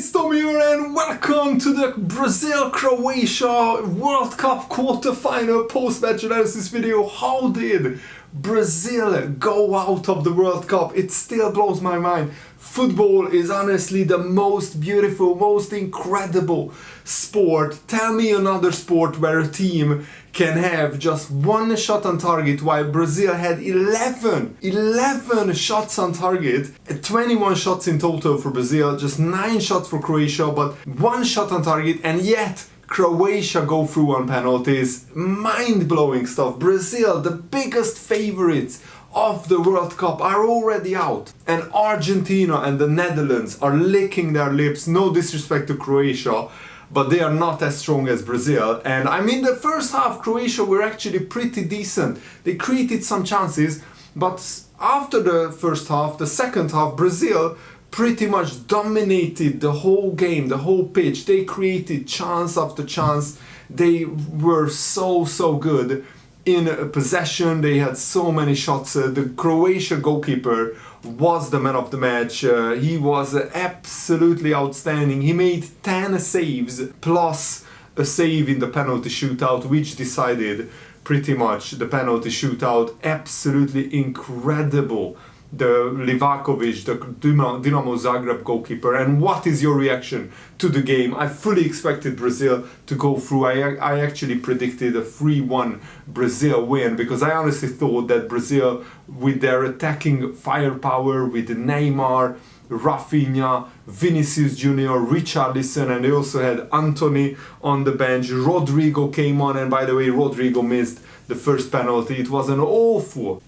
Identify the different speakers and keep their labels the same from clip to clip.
Speaker 1: it's Tommy here and welcome to the Brazil-Croatia World Cup quarter-final post-match analysis video. How did Brazil go out of the World Cup? It still blows my mind. Football is honestly the most beautiful, most incredible sport. Tell me another sport where a team can have just one shot on target while Brazil had 11 shots on target, 21 shots in total for Brazil, just 9 shots for Croatia, but 1 shot on target, and yet Croatia go through on penalties. Mind-blowing stuff. Brazil, the biggest favorites of the World Cup, are already out, and Argentina and the Netherlands are licking their lips. No disrespect to Croatia, but they are not as strong as Brazil. And I mean, the first half Croatia were actually pretty decent. They created some chances, but after the first half, the second half, Brazil pretty much dominated the whole game, the whole pitch. They created chance after chance. They were so good in possession. They had so many shots. The Croatia goalkeeper was the man of the match. He was absolutely outstanding. He made 10 saves plus a save in the penalty shootout, which decided pretty much the penalty shootout. Absolutely incredible. The Livakovic, the Dinamo Zagreb goalkeeper. And what is your reaction to the game? I fully expected Brazil to go through. I actually predicted a 3-1 Brazil win, because I honestly thought that Brazil, with their attacking firepower, with Neymar, Rafinha, Vinicius Jr., Richarlison, and they also had Antony on the bench. Rodrigo came on, and by the way, Rodrigo missed the first penalty. It was an awful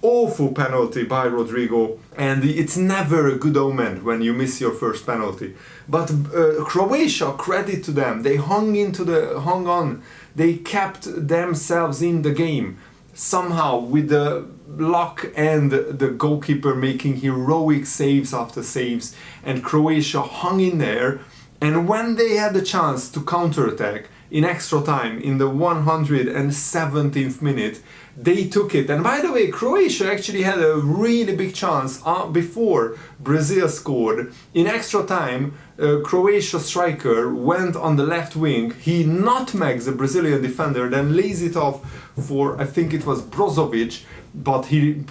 Speaker 1: penalty by Rodrigo, and it's never a good omen when you miss your first penalty. But Croatia, credit to them, they hung on, they kept themselves in the game somehow with the luck and the goalkeeper making heroic saves after saves, and Croatia hung in there. And when they had the chance to counterattack in extra time in the 117th minute, they took it. And by the way, Croatia actually had a really big chance before Brazil scored. In extra time, Croatia striker went on the left wing. He nutmegs a Brazilian defender, then lays it off for, I think it was Brozovic, but he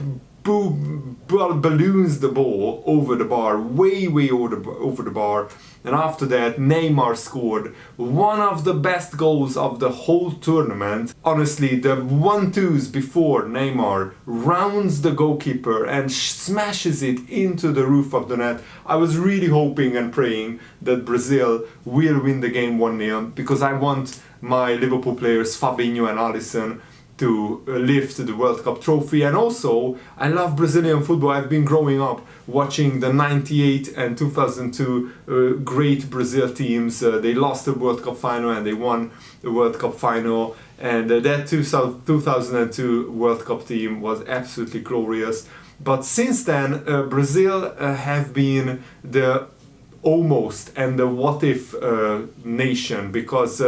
Speaker 1: balloons the ball over the bar, way over the bar. And after that, Neymar scored one of the best goals of the whole tournament. Honestly, the 1-2s before Neymar rounds the goalkeeper and smashes it into the roof of the net. I was really hoping and praying that Brazil will win the game 1-0, because I want my Liverpool players Fabinho and Alisson to lift the World Cup trophy. And also, I love Brazilian football. I've been growing up watching the 98 and 2002 great Brazil teams. They lost the World Cup final and they won the World Cup final. And that 2002 World Cup team was absolutely glorious. But since then, Brazil have been the almost and the what if nation, because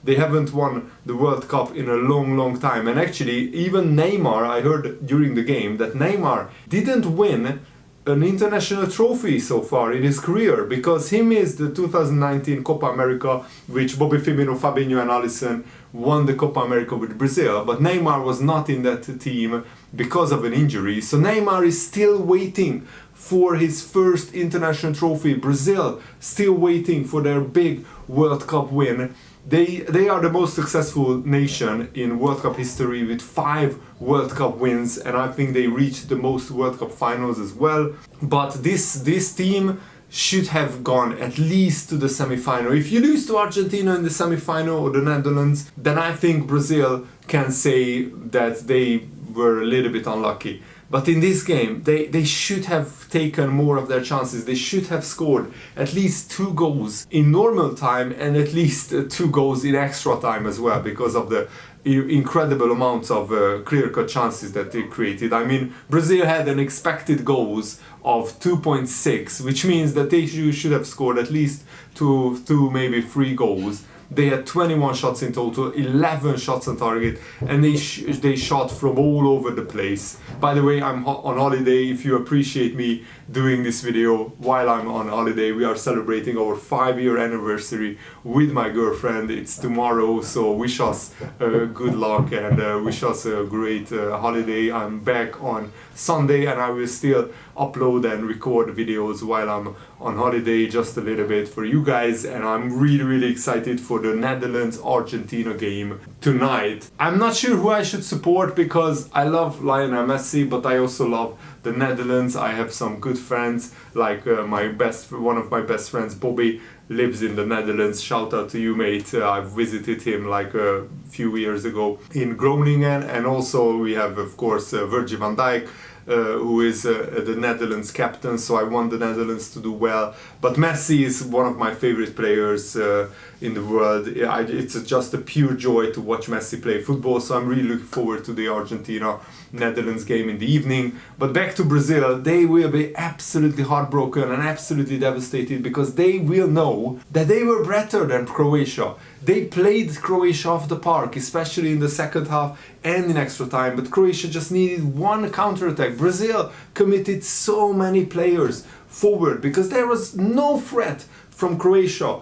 Speaker 1: they haven't won the World Cup in a long time. And actually, even Neymar, I heard during the game that Neymar didn't win an international trophy so far in his career, because he missed the 2019 Copa America, which Bobby Firmino, Fabinho and Alisson won the Copa America with Brazil, but Neymar was not in that team because of an injury. So Neymar is still waiting for his first international trophy. Brazil still waiting for their big World Cup win. They are the most successful nation in World Cup history with 5 World Cup wins, and I think they reached the most World Cup finals as well. But this team should have gone at least to the semi-final. If you lose to Argentina in the semi-final or the Netherlands, then I think Brazil can say that they were a little bit unlucky. But in this game, they should have taken more of their chances. They should have scored at least 2 goals in normal time and at least 2 goals in extra time as well, because of the incredible amounts of clear-cut chances that they created. I mean, Brazil had an expected goals of 2.6, which means that they should have scored at least 2, maybe 3 goals. They had 21 shots in total, 11 shots on target, and they shot from all over the place. By the way, I'm on holiday. If you appreciate me doing this video while I'm on holiday. We are celebrating our 5-year anniversary with my girlfriend. It's tomorrow, so wish us good luck and wish us a great holiday. I'm back on Sunday and I will still upload and record videos while I'm on holiday, just a little bit for you guys, and I'm really excited for the Netherlands-Argentina game tonight. I'm not sure who I should support because I love Lionel Messi, but I also love the Netherlands. I have some good friends, like one of my best friends, Bobby, lives in the Netherlands. Shout out to you, mate. I visited him like a few years ago in Groningen, and also we have, of course, Virgil van Dijk, who is the Netherlands captain, so I want the Netherlands to do well. But Messi is one of my favorite players in the world. It's just a pure joy to watch Messi play football, so I'm really looking forward to the Argentina-Netherlands game in the evening. But back to Brazil, they will be absolutely heartbroken and absolutely devastated because they will know that they were better than Croatia. They played Croatia off the park, especially in the second half and in extra time, but Croatia just needed one counter-attack. Brazil committed so many players forward because there was no threat from Croatia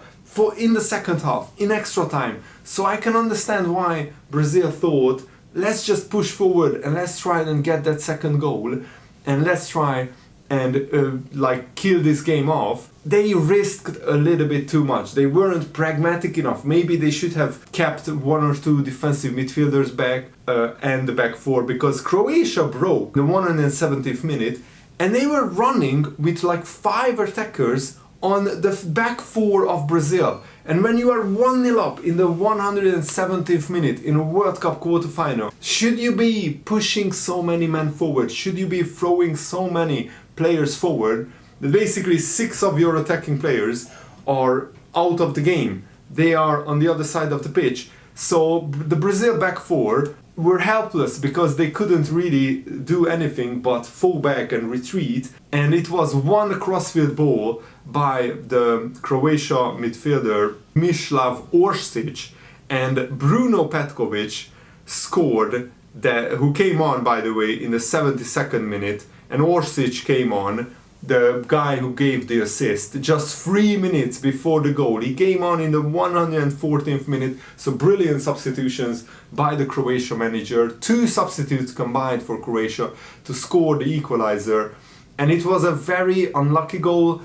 Speaker 1: in the second half, in extra time. So I can understand why Brazil thought, let's just push forward and let's try and get that second goal and let's try and kill this game off. They risked a little bit too much. They weren't pragmatic enough. Maybe they should have kept one or two defensive midfielders back and the back four, because Croatia broke the 170th minute and they were running with like 5 attackers on the back four of Brazil. And when you are 1-0 up in the 170th minute in a World Cup quarterfinal, should you be pushing so many men forward? Should you be throwing so many players forward? Basically 6 of your attacking players are out of the game. They are on the other side of the pitch. So the Brazil back four were helpless because they couldn't really do anything but fall back and retreat. And it was one crossfield ball by the Croatia midfielder Mislav Orsic, and Bruno Petkovic scored, who came on, by the way, in the 72nd minute, and Orsic came on, the guy who gave the assist, just 3 minutes before the goal. He came on in the 114th minute, so brilliant substitutions by the Croatia manager. 2 substitutes combined for Croatia to score the equalizer, and it was a very unlucky goal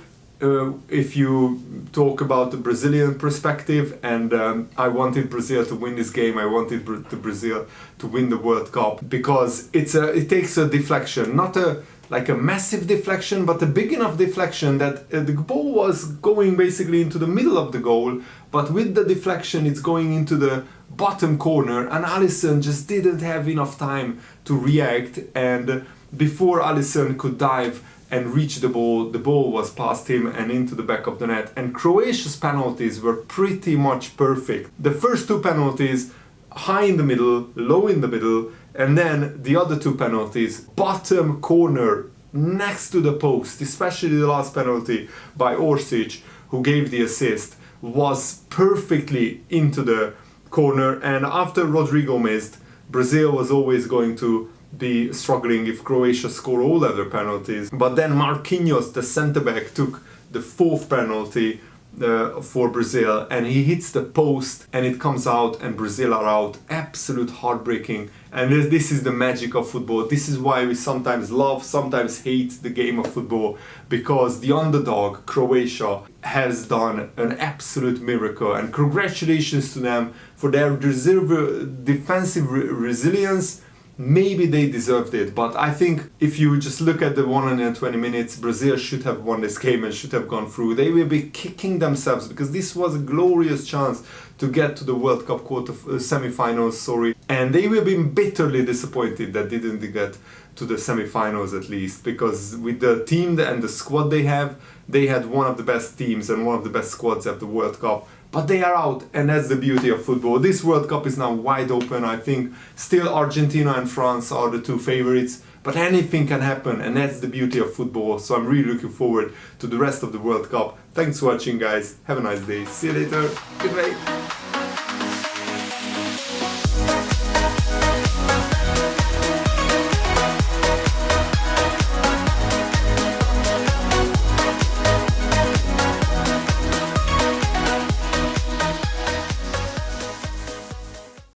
Speaker 1: if you talk about the Brazilian perspective, and I wanted Brazil to win this game. I wanted Brazil to win the World Cup because it takes a deflection, not like a massive deflection, but a big enough deflection that the ball was going basically into the middle of the goal, but with the deflection it's going into the bottom corner, and Alisson just didn't have enough time to react, and before Alisson could dive and reach the ball was past him and into the back of the net. And Croatia's penalties were pretty much perfect. The first 2 penalties, high in the middle, low in the middle, and then the other 2 penalties, bottom corner next to the post, especially the last penalty by Orsic, who gave the assist, was perfectly into the corner. And after Rodrigo missed, Brazil was always going to be struggling if Croatia score all other penalties. But then Marquinhos, the centre-back, took the 4th penalty for Brazil, and he hits the post and it comes out and Brazil are out. Absolute heartbreaking. And this is the magic of football. This is why we sometimes love, sometimes hate the game of football, because the underdog, Croatia, has done an absolute miracle, and congratulations to them for their defensive resilience. Maybe they deserved it, but I think if you just look at the 120 minutes, Brazil should have won this game and should have gone through. They will be kicking themselves because this was a glorious chance to get to the World Cup semi-finals, and they will be bitterly disappointed that they didn't get to the semi-finals at least, because with the team and the squad they had one of the best teams and one of the best squads at the World Cup. But they are out, and that's the beauty of football. This World Cup is now wide open. I think still Argentina and France are the 2 favorites, but anything can happen, and that's the beauty of football. So I'm really looking forward to the rest of the World Cup. Thanks for watching, guys. Have a nice day. See you later. Goodbye.